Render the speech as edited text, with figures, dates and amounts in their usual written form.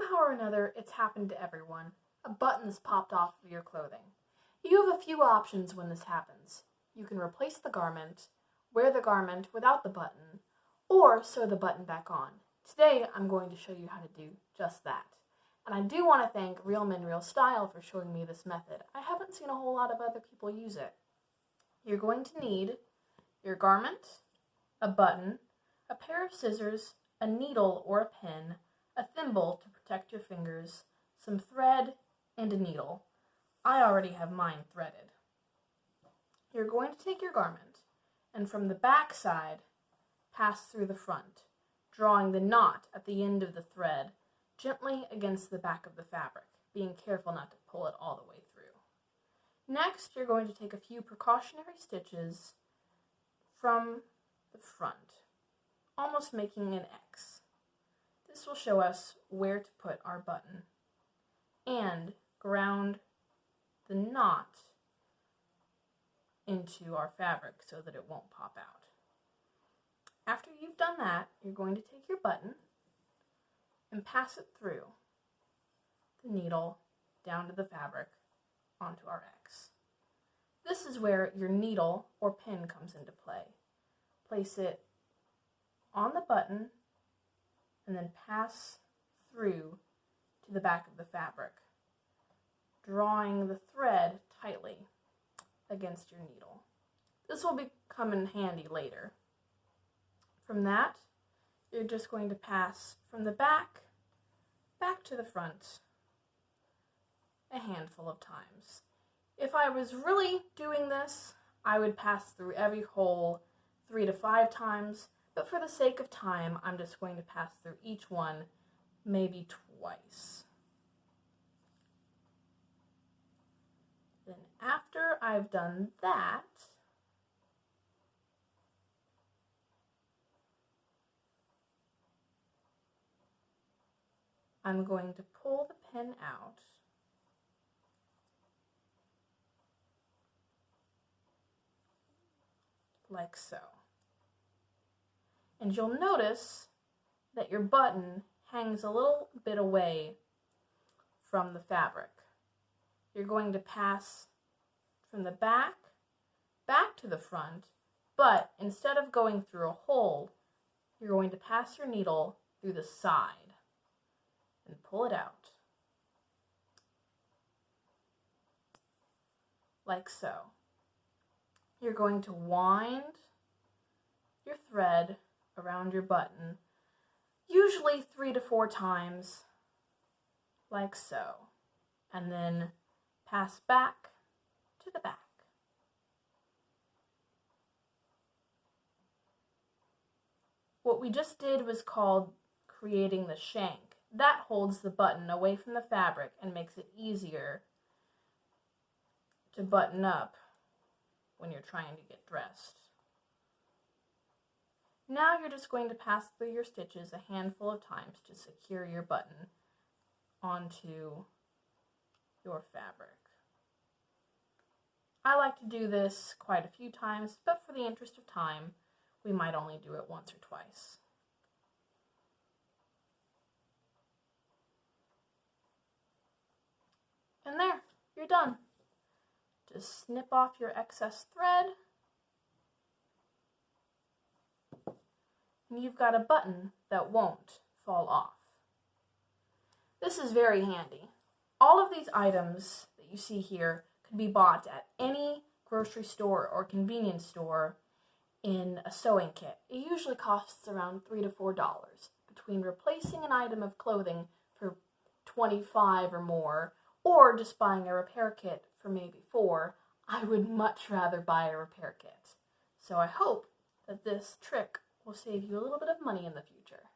Somehow or another, it's happened to everyone. A button's popped off of your clothing. You have a few options when this happens. You can replace the garment, wear the garment without the button, or sew the button back on. Today, I'm going to show you how to do just that. And I do want to thank Real Men Real Style for showing me this method. I haven't seen a whole lot of other people use it. You're going to need your garment, a button, a pair of scissors, a needle or a pin, a thimble to protect your fingers, some thread, and a needle. I already have mine threaded. You're going to take your garment and from the back side, pass through the front, drawing the knot at the end of the thread gently against the back of the fabric, being careful not to pull it all the way through. Next, you're going to take a few precautionary stitches from the front, almost making an X. This will show us where to put our button and ground the knot into our fabric so that it won't pop out. After you've done that, you're going to take your button and pass it through the needle down to the fabric onto our X. This is where your needle or pin comes into play. Place it on the button and then pass through to the back of the fabric, drawing the thread tightly against your needle. This will come in handy later. From that, you're just going to pass from the back to the front a handful of times. If I was really doing this, I would pass through every hole 3 to 5 times, but for the sake of time, I'm just going to pass through each one maybe twice. Then after I've done that, I'm going to pull the pin out like so. And you'll notice that your button hangs a little bit away from the fabric. You're going to pass from the back to the front, but instead of going through a hole, you're going to pass your needle through the side and pull it out, like so. You're going to wind your thread around your button, usually 3 to 4 times, like so, and then pass back to the back. What we just did was called creating the shank. That holds the button away from the fabric and makes it easier to button up when you're trying to get dressed. Now you're just going to pass through your stitches a handful of times to secure your button onto your fabric. I like to do this quite a few times, but for the interest of time, we might only do it once or twice. And there, you're done. Just snip off your excess thread, and you've got a button that won't fall off. This is very handy. All of these items that you see here could be bought at any grocery store or convenience store in a sewing kit. It usually costs around $3 to $4. Between replacing an item of clothing for $25 or more, or just buying a repair kit for maybe $4, I would much rather buy a repair kit. So I hope that this trick will save you a little bit of money in the future.